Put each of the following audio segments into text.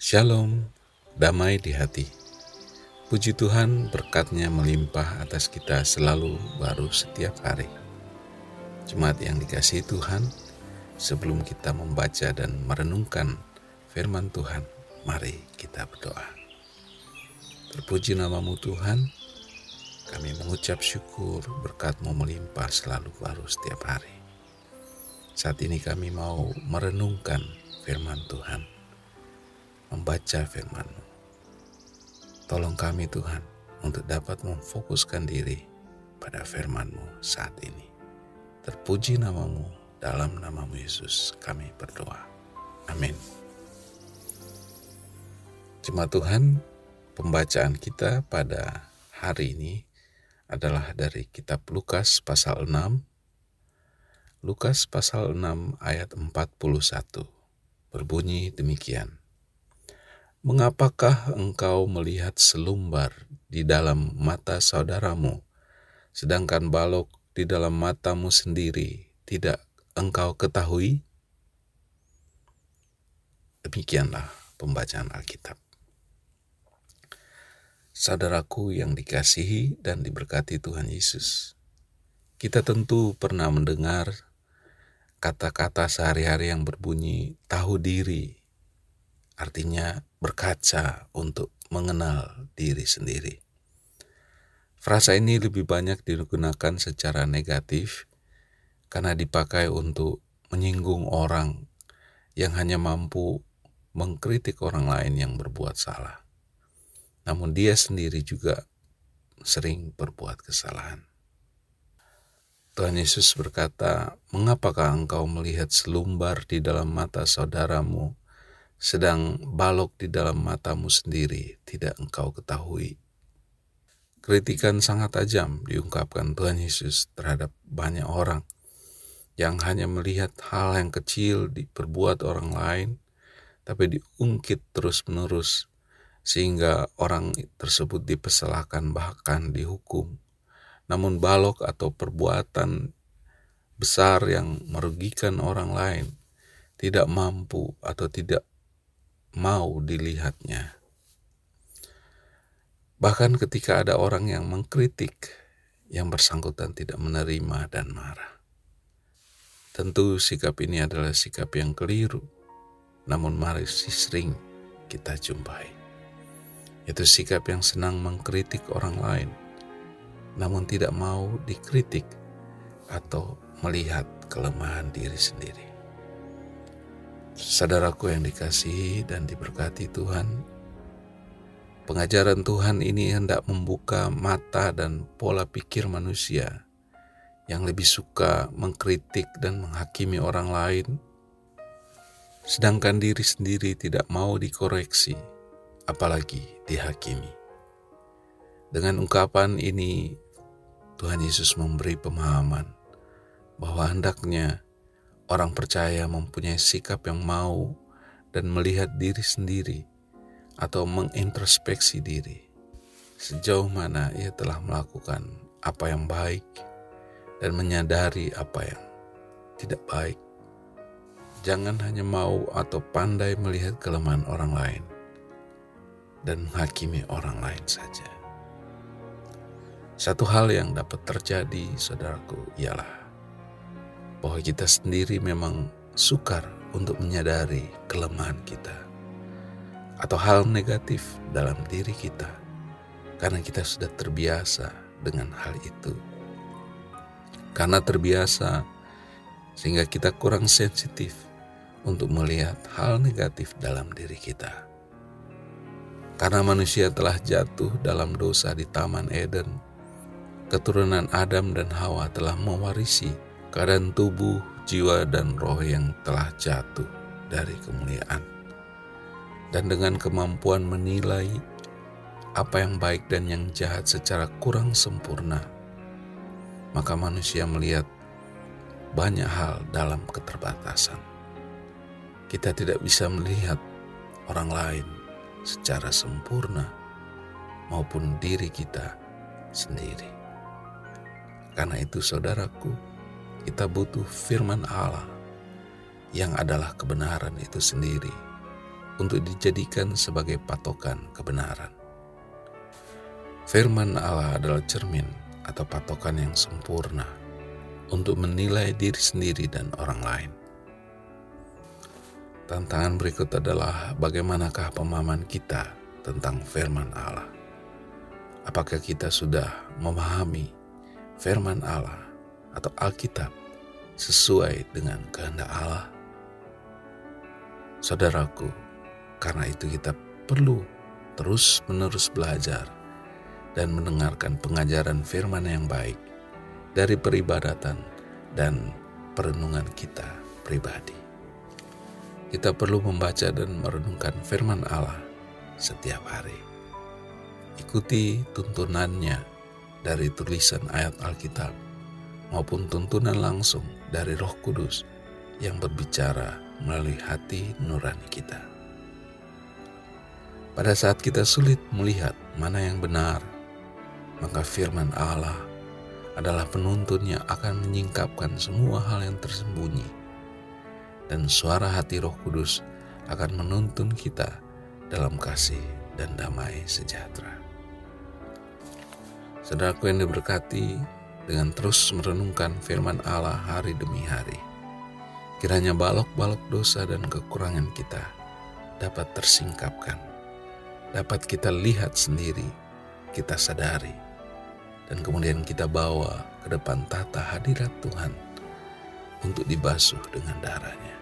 Shalom, damai di hati. Puji Tuhan, berkat-Nya melimpah atas kita selalu baru setiap hari. Jemaat yang dikasihi Tuhan, sebelum kita membaca dan merenungkan firman Tuhan, mari kita berdoa. Terpuji nama-Mu Tuhan, kami mengucap syukur berkat-Mu melimpah selalu baru setiap hari. Saat ini kami mau merenungkan firman Tuhan, membaca firman-Mu. Tolong kami Tuhan untuk dapat memfokuskan diri pada firman-Mu saat ini. Terpuji nama-Mu, dalam nama-Mu Yesus kami berdoa. Amin. Jemaat Tuhan, pembacaan kita pada hari ini adalah dari kitab Lukas pasal 6. Lukas pasal 6 ayat 41 berbunyi demikian. Mengapakah engkau melihat selumbar di dalam mata saudaramu, sedangkan balok di dalam matamu sendiri tidak engkau ketahui? Demikianlah pembacaan Alkitab. Saudaraku yang dikasihi dan diberkati Tuhan Yesus, kita tentu pernah mendengar kata-kata sehari-hari yang berbunyi tahu diri, artinya berkaca untuk mengenal diri sendiri. Frasa ini lebih banyak digunakan secara negatif karena dipakai untuk menyinggung orang yang hanya mampu mengkritik orang lain yang berbuat salah. Namun dia sendiri juga sering berbuat kesalahan. Tuhan Yesus berkata, mengapakah engkau melihat selumbar di dalam mata saudaramu, sedang balok di dalam matamu sendiri tidak engkau ketahui? Kritikan sangat tajam diungkapkan Tuhan Yesus terhadap banyak orang yang hanya melihat hal yang kecil diperbuat orang lain, tapi diungkit terus-menerus sehingga orang tersebut dipersalahkan bahkan dihukum. Namun balok atau perbuatan besar yang merugikan orang lain tidak mampu atau tidak mau dilihatnya. Bahkan ketika ada orang yang mengkritik, yang bersangkutan tidak menerima dan marah. Tentu sikap ini adalah sikap yang keliru, namun masih sering kita jumpai. Itu sikap yang senang mengkritik orang lain, namun tidak mau dikritik atau melihat kelemahan diri sendiri. Saudaraku yang dikasihi dan diberkati Tuhan, pengajaran Tuhan ini hendak membuka mata dan pola pikir manusia yang lebih suka mengkritik dan menghakimi orang lain, sedangkan diri sendiri tidak mau dikoreksi, apalagi dihakimi. Dengan ungkapan ini, Tuhan Yesus memberi pemahaman bahwa hendaknya orang percaya mempunyai sikap yang mau dan melihat diri sendiri atau mengintrospeksi diri. Sejauh mana ia telah melakukan apa yang baik dan menyadari apa yang tidak baik. Jangan hanya mau atau pandai melihat kelemahan orang lain dan menghakimi orang lain saja. Satu hal yang dapat terjadi, saudaraku, ialah bahwa kita sendiri memang sukar untuk menyadari kelemahan kita atau hal negatif dalam diri kita karena kita sudah terbiasa dengan hal itu. Karena terbiasa sehingga kita kurang sensitif untuk melihat hal negatif dalam diri kita. Karena manusia telah jatuh dalam dosa di Taman Eden, keturunan Adam dan Hawa telah mewarisi keadaan tubuh, jiwa, dan roh yang telah jatuh dari kemuliaan. Dan dengan kemampuan menilai apa yang baik dan yang jahat secara kurang sempurna, maka manusia melihat banyak hal dalam keterbatasan. Kita tidak bisa melihat orang lain secara sempurna maupun diri kita sendiri. Karena itu saudaraku, kita butuh firman Allah yang adalah kebenaran itu sendiri untuk dijadikan sebagai patokan kebenaran. Firman Allah adalah cermin atau patokan yang sempurna untuk menilai diri sendiri dan orang lain. Tantangan berikut adalah bagaimanakah pemahaman kita tentang firman Allah. Apakah kita sudah memahami firman Allah atau Alkitab sesuai dengan kehendak Allah? Saudaraku, karena itu kita perlu terus-menerus belajar dan mendengarkan pengajaran firman yang baik dari peribadatan dan perenungan kita pribadi. Kita perlu membaca dan merenungkan firman Allah setiap hari. Ikuti tuntunannya dari tulisan ayat Alkitab maupun tuntunan langsung dari Roh Kudus yang berbicara melalui hati nurani kita. Pada saat kita sulit melihat mana yang benar, maka firman Allah adalah penuntun yang akan menyingkapkan semua hal yang tersembunyi, dan suara hati Roh Kudus akan menuntun kita dalam kasih dan damai sejahtera. Saudaraku yang diberkati, dengan terus merenungkan firman Allah hari demi hari, kiranya balok-balok dosa dan kekurangan kita dapat tersingkapkan, dapat kita lihat sendiri, kita sadari, dan kemudian kita bawa ke depan tata hadirat Tuhan untuk dibasuh dengan darah-Nya.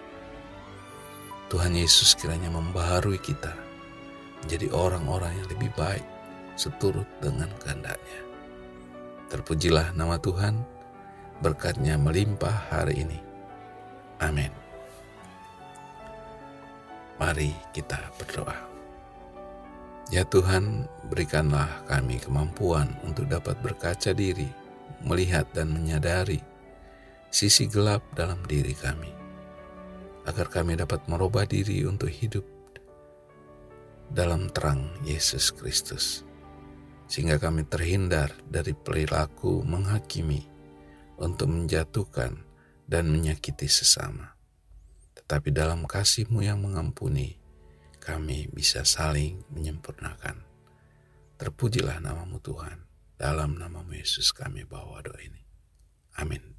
Tuhan Yesus kiranya membaharui kita menjadi orang-orang yang lebih baik seturut dengan kehendak-Nya. Terpujilah nama Tuhan, berkat-Nya melimpah hari ini. Amin. Mari kita berdoa. Ya Tuhan, berikanlah kami kemampuan untuk dapat berkaca diri, melihat dan menyadari sisi gelap dalam diri kami, agar kami dapat merubah diri untuk hidup dalam terang Yesus Kristus, sehingga kami terhindar dari perilaku menghakimi untuk menjatuhkan dan menyakiti sesama. Tetapi dalam kasih-Mu yang mengampuni, kami bisa saling menyempurnakan. Terpujilah nama-Mu Tuhan. Dalam nama-Mu Yesus kami bawa doa ini. Amin.